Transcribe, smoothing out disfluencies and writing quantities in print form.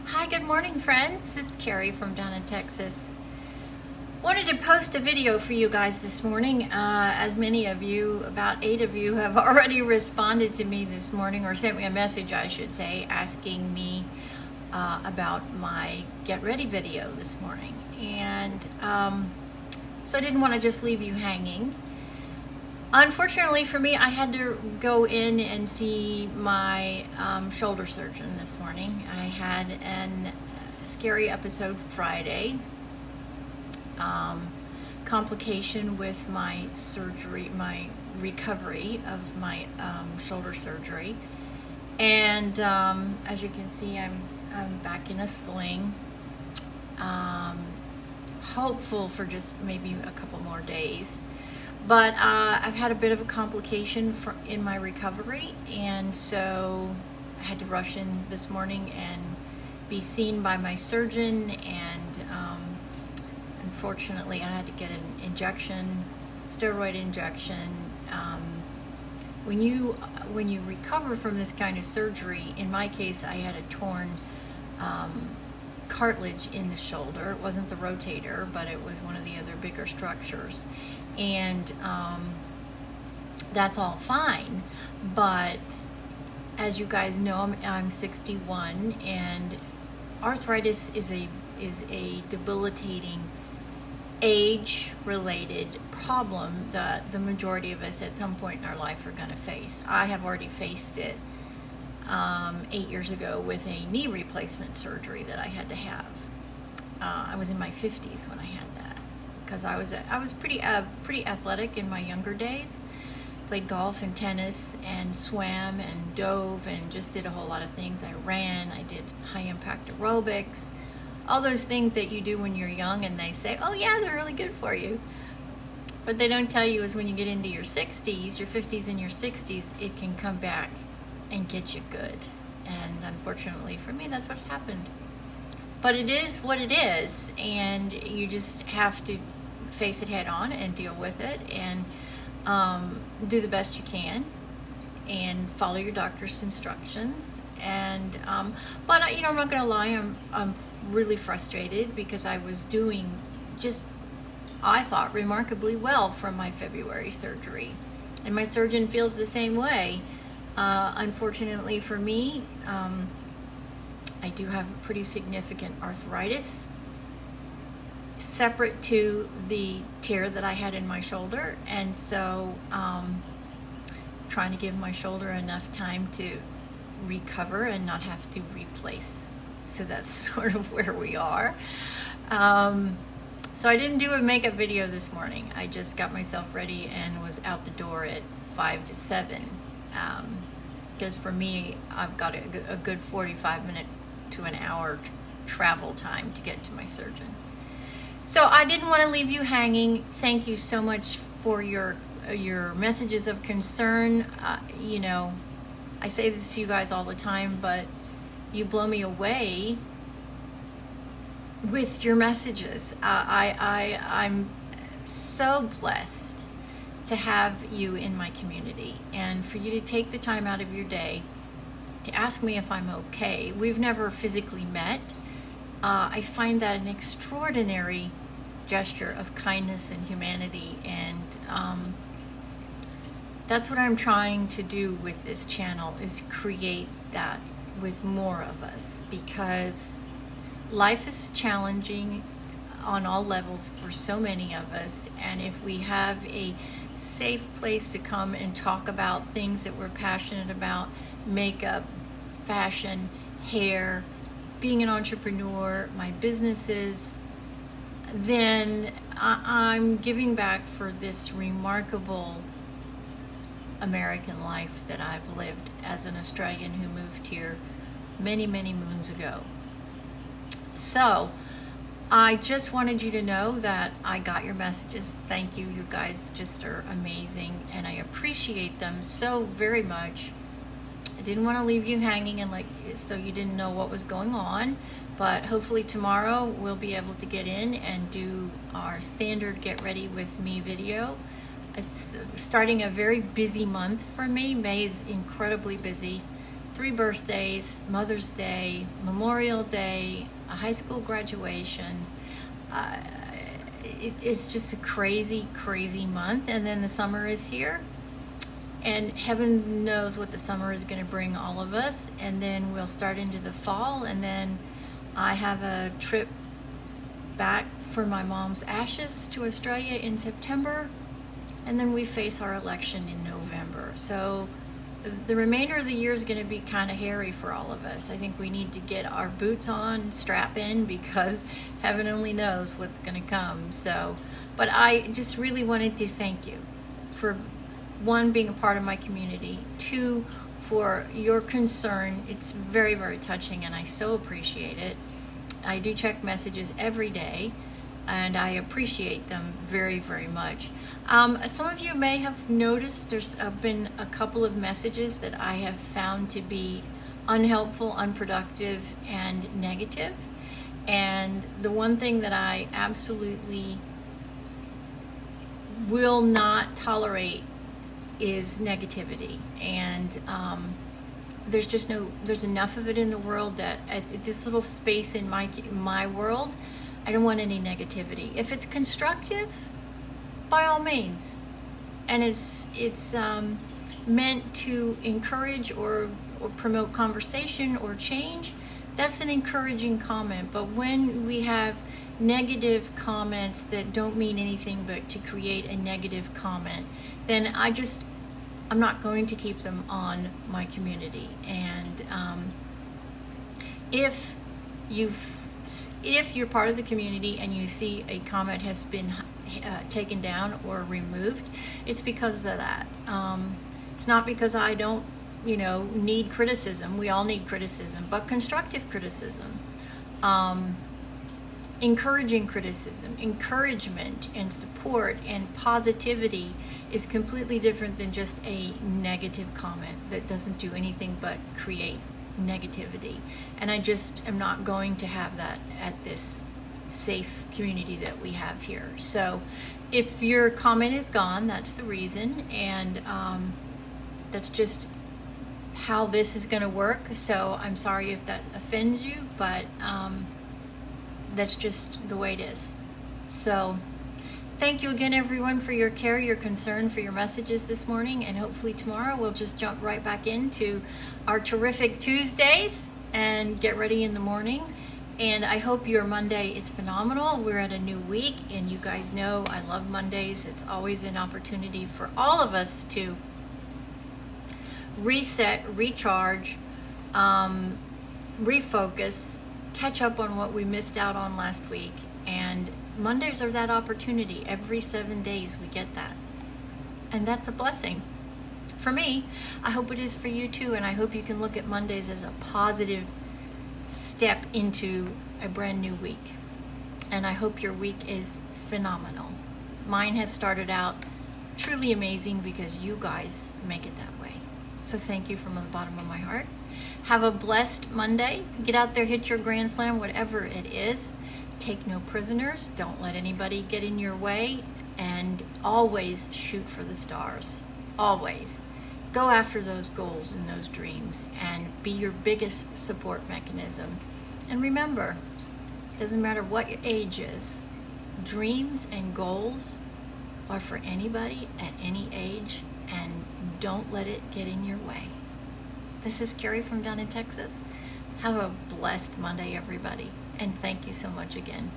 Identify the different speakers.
Speaker 1: Hi, good morning, friends. It's Carrie from down in Texas. Wanted to post a video for you guys this morning. As many of you, about 8 of you, have already responded to me this morning, or sent me a message, I should say, asking me about my Get Ready video this morning. And so I didn't want to just leave you hanging. Unfortunately for me, I had to go in and see my shoulder surgeon this morning. I had a scary episode Friday, complication with my surgery, my recovery of my shoulder surgery. And as you can see, I'm back in a sling. Hopeful for just maybe a couple more days. But I've had a bit of a complication in my recovery, and so I had to rush in this morning and be seen by my surgeon, and unfortunately I had to get an injection, steroid injection. When you recover from this kind of surgery, in my case I had a torn cartilage in the shoulder. It wasn't the rotator, but it was one of the other bigger structures. And that's all fine, but as you guys know, I'm 61, and arthritis is a debilitating age-related problem that the majority of us at some point in our life are going to face. I have already faced it 8 years ago with a knee replacement surgery that I had to have. I was in my 50s when I had that, because I was pretty athletic in my younger days. Played golf and tennis and swam and dove and just did a whole lot of things. I ran, I did high impact aerobics, all those things that you do when you're young, and they say, oh yeah, they're really good for you. What they don't tell you is when you get into your 60s, your 50s and your 60s, it can come back and get you good. And unfortunately for me, that's what's happened. But it is what it is, and you just have to face it head on and deal with it, and do the best you can and follow your doctor's instructions. And but I'm not going to lie, I'm really frustrated because I was doing just, I thought, remarkably well from my February surgery, and my surgeon feels the same way. Unfortunately for me, I do have pretty significant arthritis separate to the tear that I had in my shoulder, and so trying to give my shoulder enough time to recover and not have to replace. So that's sort of where we are. So I didn't do a makeup video this morning. I just got myself ready and was out the door at 5 to 7. Because for me, I've got a good 45 minute to an hour travel time to get to my surgeon. So I didn't want to leave you hanging. Thank you so much for your messages of concern. I say this to you guys all the time, but you blow me away with your messages. I'm so blessed to have you in my community, and for you to take the time out of your day to ask me if I'm okay. We've never physically met. I find that an extraordinary gesture of kindness and humanity, and that's what I'm trying to do with this channel, is create that with more of us, because life is challenging on all levels for so many of us, and if we have a safe place to come and talk about things that we're passionate about, makeup, fashion, hair, being an entrepreneur, my businesses, then I'm giving back for this remarkable American life that I've lived as an Australian who moved here many, many moons ago. So I just wanted you to know that I got your messages. Thank you. You guys just are amazing, and I appreciate them so very much. I didn't want to leave you hanging and so you didn't know what was going on, but hopefully tomorrow we'll be able to get in and do our standard Get Ready With Me video. It's starting a very busy month for me. May is incredibly busy. 3 birthdays, Mother's Day, Memorial Day, a high school graduation. It's just a crazy, crazy month. And then the summer is here. And heaven knows what the summer is going to bring all of us. And then we'll start into the fall. And then I have a trip back for my mom's ashes to Australia in September. And then we face our election in November. So the remainder of the year is going to be kind of hairy for all of us. I think we need to get our boots on, strap in, because heaven only knows what's going to come. So, but I just really wanted to thank you for, one, being a part of my community, two, for your concern. It's very, very touching, and I so appreciate it. I do check messages every day, and I appreciate them very, very much. Some of you may have noticed there's been a couple of messages that I have found to be unhelpful, unproductive, and negative. And the one thing that I absolutely will not tolerate is negativity. And there's enough of it in the world that at this little space in my world, I don't want any negativity. If it's constructive, by all means, and it's meant to encourage or promote conversation or change, that's an encouraging comment. But when we have negative comments that don't mean anything but to create a negative comment, then I'm not going to keep them on my community. And if you're part of the community and you see a comment has been taken down or removed, it's because of that. It's not because I don't, need criticism. We all need criticism, but constructive criticism, encouraging criticism, encouragement and support and positivity is completely different than just a negative comment that doesn't do anything but create negativity. And I just am not going to have that at this safe community that we have here. So if your comment is gone, that's the reason, and that's just how this is going to work. So I'm sorry if that offends you, but that's just the way it is. So thank you again, everyone, for your care, your concern, for your messages this morning, and hopefully tomorrow we'll just jump right back into our terrific Tuesdays and get ready in the morning. And I hope your Monday is phenomenal. We're at a new week, and you guys know I love Mondays. It's always an opportunity for all of us to reset, recharge, refocus, catch up on what we missed out on last week. And Mondays are that opportunity. Every 7 days we get that. And that's a blessing. For me, I hope it is for you too, and I hope you can look at Mondays as a positive step into a brand new week. And I hope your week is phenomenal. Mine has started out truly amazing because you guys make it that way. So thank you from the bottom of my heart. Have a blessed Monday. Get out there, hit your grand slam, whatever it is. Take no prisoners. Don't let anybody get in your way. And always shoot for the stars. Always. Go after those goals and those dreams and be your biggest support mechanism. And remember, it doesn't matter what your age is, dreams and goals are for anybody at any age, and don't let it get in your way. This is Carrie from down in Texas. Have a blessed Monday, everybody, and thank you so much again.